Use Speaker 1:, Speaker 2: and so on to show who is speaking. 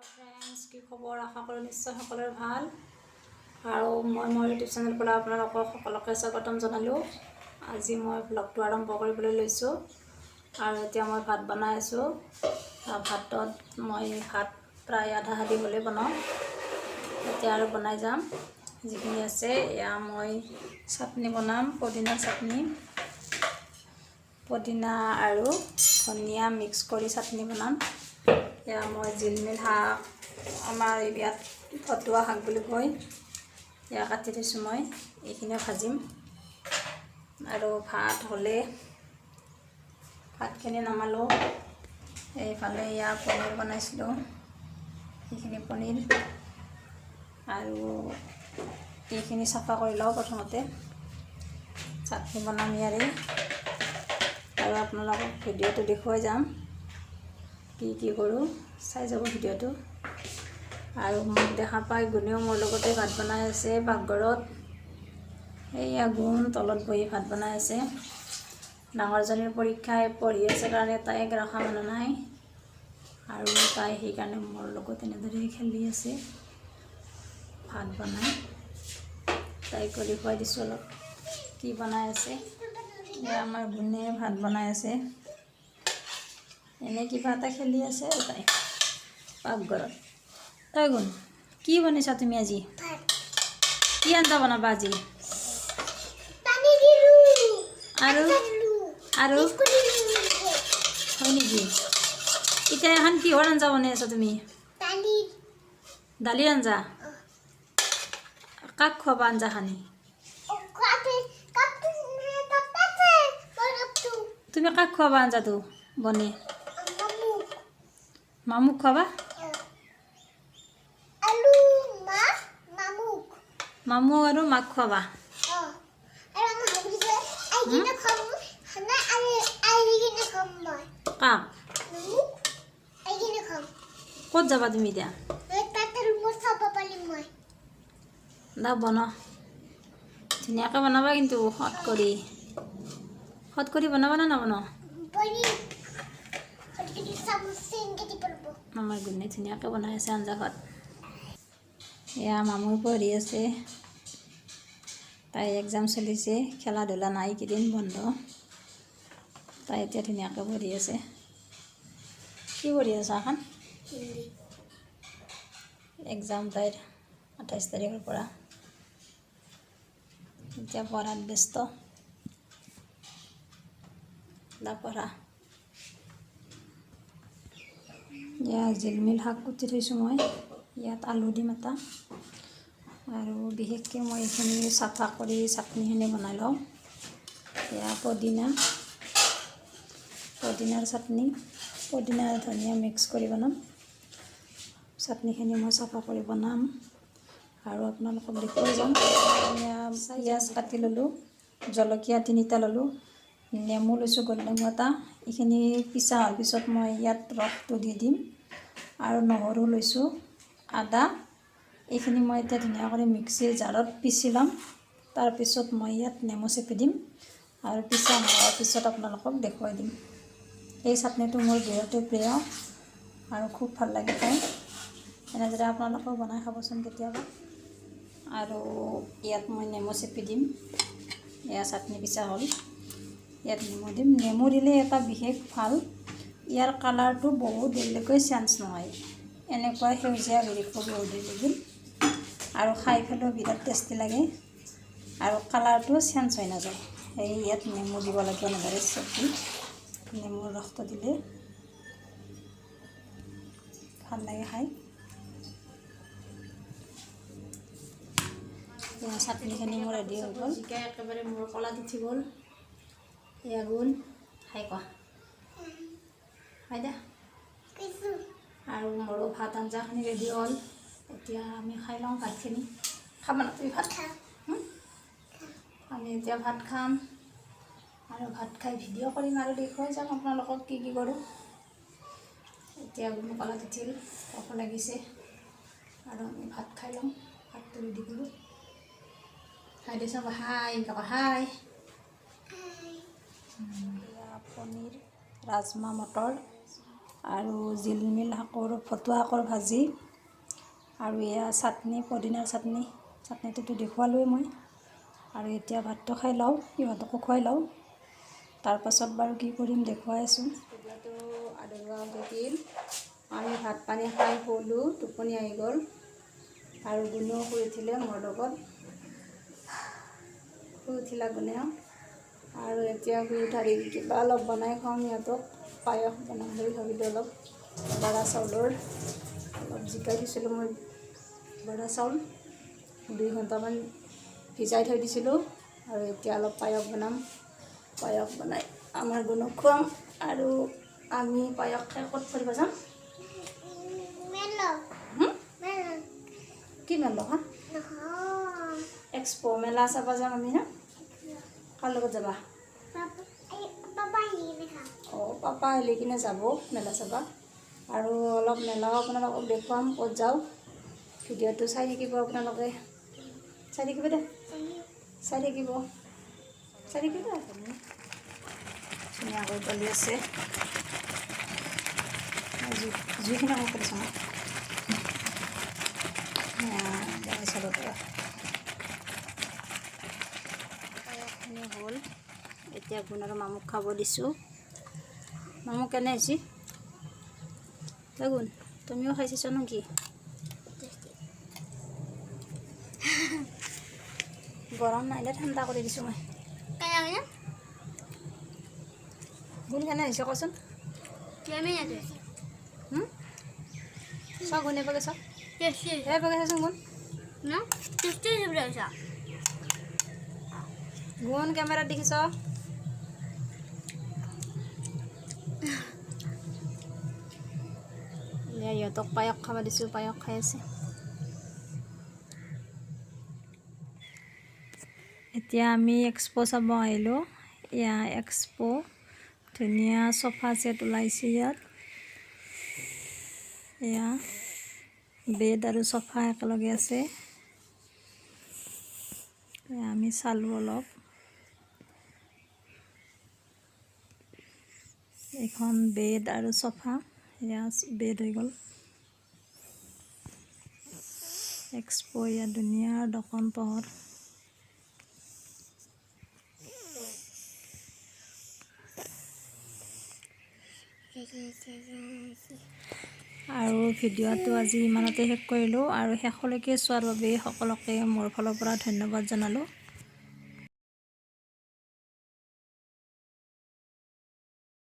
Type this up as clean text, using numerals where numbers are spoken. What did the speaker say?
Speaker 1: Friends, কি খবৰ? আশা কৰোঁ নিশ্চয় সকলোৰে ভাল। আৰু মই মোৰ ইউটিউব চেনেল পৰা আপোনালোকক সকলোকে স্বাগতম জনালোঁ। আজি মই ব্লগটো আৰম্ভ কৰিবলৈ লৈছোঁ। আৰু এতিয়া মই ভাত বনাই আছোঁ। ভাতত মই ভাত প্ৰায় আধা আধি হ'লে বনাওঁ। এতিয়া আৰু বনাই যাম। যিখিনি আছে এয়া মই চাটনি বনাম, পদিনাৰ চাটনি। পদিনা আৰু ধনিয়া মিক্স কৰি চাটনি বনাম। এয়া মই জিলমিল শাক, আমাৰ ইয়াত ফটুৱা শাক বুলি কয়, এয়া কাটি থৈছোঁ মই। এইখিনিও ভাজিম। আৰু ভাত হ'লে ভাতখিনি নমালোঁ। এইফালে এয়া পনীৰ বনাইছিলোঁ, সেইখিনি পনীৰ। আৰু এইখিনি চাফা কৰি লওঁ প্ৰথমতে, চাটনি বনাম ইয়াৰে। আৰু আপোনালোকক ভিডিঅ'টো দেখুৱাই যাম, কি কৰোঁ চাই যাব ভিডিঅ'টো। আৰু মোক দেখা পাই গুণেও মোৰ লগতে ভাত বনাই আছে পাকঘৰত। এইয়া গুণ তলত বহি ভাত বনাই আছে। ডাঙৰজনীৰ পৰীক্ষাই পঢ়ি আছে কাৰণে তাইক ৰখা মানুহ নাই, আৰু তাই সেইকাৰণে মোৰ লগত এনেদৰে খেলি আছে ভাত বনাই। তাইক দেখুৱাই দিছোঁ অলপ কি বনাই আছে। এয়া আমাৰ গুণে ভাত বনাই আছে, এনে কিবা এটা খেলি আছে আৰু তাই পাকঘৰত। তই গুণ, কি বনাইছা তুমি আজি? কি আঞ্জা বনাবা আজি? আৰু আৰু হয় নেকি? এতিয়া এখন কিহৰ আঞ্জা বনাই আছা তুমি? দালিৰ আঞ্জা। কাক খুৱাবা আঞ্জাখানি? তুমি কাক খুৱাবা আঞ্জাটো বনাই? মামুক খুৱাবা? মামু আৰু মাক খুৱাবা? কাক? ক'ত যাবা তুমি এতিয়া? দা বনা, ধুনীয়াকৈ বনাবা কিন্তু সৎ কৰি বনাবা না নবনাও? আমাৰ গুণে ধুনীয়াকৈ বনাই আছে আঞ্জা ভাত। এয়া মামুৰ পঢ়ি আছে, তাই এক্সাম চলিছে, খেলা ধূলা নাই কেইদিন বন্ধ। তাই এতিয়া ধুনীয়াকৈ পঢ়ি আছে। কি পঢ়ি আছা এখন? এক্সাম তাইৰ 28 তাৰিখৰ পৰা। এতিয়া পঢ়াত ব্যস্ত। পঢ়া। এয়া জিলমিল শাক কুটি থৈছোঁ মই, ইয়াত আলু দিম এটা। আৰু বিশেষকৈ মই এইখিনি চাফা কৰি চাটনিখিনি বনাই লওঁ। এয়া পদিনাৰ চাটনি, পদিনা আৰু ধনিয়া মিক্স কৰি বনাম। চাটনিখিনি মই চাফা কৰি বনাম আৰু আপোনালোকক দেখুৱাই যাম। পিঁয়াজ কাটি ল'লোঁ, জলকীয়া 3টা ল'লোঁ, নেমু লৈছোঁ, গোল নেমু এটা। এইখিনি পিছা হোৱাৰ পিছত মই ইয়াত ৰসটো দি দিম। আৰু নহৰু লৈছোঁ, আদা। এইখিনি মই এতিয়া ধুনীয়া কৰি মিক্সিৰ জাৰত পিচি ল'ম। তাৰপিছত মই ইয়াত নেমু চেপি দিম আৰু পিছা হোৱাৰ পিছত আপোনালোকক দেখুৱাই দিম। এই চাটনিটো মোৰ বিৰাটেই প্ৰিয় আৰু খুব ভাল লাগে খাই। এনেদৰে আপোনালোকেও বনাই খাবচোন কেতিয়াবা। আৰু ইয়াত মই নেমু চেপি দিম। এয়া চাটনি পিছা হ'ল, ইয়াত নেমু দিম। নেমু দিলে এটা বিশেষ ভাল, ইয়াৰ কালাৰটো বহুত দেৰিলৈকে চেঞ্জ নহয়, এনেকুৱা সেউজীয়া হৈ থাকিব বহুত দেৰিলৈকে। আৰু খাই পেলাইও বিৰাট টেষ্টি লাগে, আৰু কালাৰটো চেঞ্জ হৈ নাযায়। সেই ইয়াত নেমু দিব লাগে এনেদৰে চেপি, নেমুৰ ৰসটো দিলে ভাল লাগে খাই। চাটনিখিনি মোৰ ৰেডি হৈ গ'ল। জিকা একেবাৰে মোৰ কলাত উঠি গ'ল। এয়া গুণ, খাই কোৱা খাই দে। আৰু মোৰো ভাত আঞ্জাখিনি ৰেডি হ'ল। এতিয়া আমি খাই লওঁ ভাতখিনি। খাবা না তুমি ভাত? আমি এতিয়া ভাত খাম, আৰু ভাত খাই ভিডিঅ' কৰিম আৰু দেখুৱাই যাম আপোনালোকক কি কৰোঁ। এতিয়া গুণ কলাত উঠিল, ভোক লাগিছে, আৰু আমি ভাত খাই লওঁ। ভাতটো ৰেডি কৰোঁ। খাই দিছোঁ, হাই হাই। পনীৰ, ৰাজমা, মটৰ, আৰু জিলমিল শাকৰ ভতুৱা শাকৰ ভাজি আৰু এয়া চাটনি, পদিনাৰ চাটনি। চাটনিটোতো দেখুৱালোৱেই মই। আৰু এতিয়া ভাতটো খাই লওঁ, সিহঁতকো খুৱাই লওঁ। তাৰপাছত বাৰু কি কৰিম দেখুৱাই আছোঁ। ভিডিঅ'টো আধৰুৱা হৈ থাকিল। আমি ভাত পানী খাই শুলোঁ, টোপনি আহি গ'ল। আৰু গুণেও শুই উঠিলে মোৰ লগত। শুই উঠিলা গুণেও। আৰু এতিয়া শুই উঠা দেৰি কিবা অলপ বনাই খুৱাম সিহঁতক। পায়স বনাম বুলি ভাবিলোঁ অলপ। বৰা চাউলৰ অলপ জিকাই দিছিলোঁ মই বৰা চাউল। 2 ঘণ্টামান ভিজাই থৈ দিছিলোঁ। আৰু এতিয়া অলপ পায়স বনাম। পায়স বনাই আমাৰ গুণক খুৱাম। আৰু আমি পায়স খাই ক'ত ফুৰিব যাম? কি মেলা হা? এক্সপ' মেলা চাব যাম আমি না? কাৰ লগত যাবা? অঁ, পাপা আহিলে কিনে যাব মেলা চাব। আৰু অলপ মেলাও আপোনালোকক দেখুৱাম ক'ত যাওঁ। ভিডিঅ'টো চাই থাকিব আপোনালোকে। চাই থাকিব দে, চাই থাকিব আপুনি। ধুনীয়াকৈ গলি আছে। জুইখিনি অন কৰিছোঁ মই। পায়সখিনি হ'ল। এতিয়া গুণ আৰু মামুক খাব দিছোঁ। মামুক কেনে হৈছে? গুণ, তুমিও খাইছা নেকি? গৰম নাই দে, ঠাণ্ডা কৰি দিছোঁ মই। গুণ কেনে হৈছে কচোন? চাওক গুণ এবাৰ চাওক। এবাৰ চাচোন গুণ। গুণ কেমেৰাত দেখিছ? ইহঁতক পায়স খাব দিছোঁ, পায়স খাই আছে। এতিয়া আমি এক্সপ' চাব আহিলোঁ। এয়া এক্সপ' ধুনীয়া চফা ছেট ওলাইছে ইয়াত। এয়া বেড আৰু চফা একেলগে আছে। আমি চালোঁ অলপ। এখন বেড আৰু চফা। এয়া বেড হৈ গ'ল। এক্সপ' ইয়াত ধুনীয়া দোকান পোহৰ। আৰু ভিডিঅ'টো আজি ইমানতে শেষ কৰিলোঁ। আৰু শেষলৈকে চোৱাৰ বাবে সকলোকে মোৰ ফালৰ পৰা ধন্যবাদ জনালোঁ।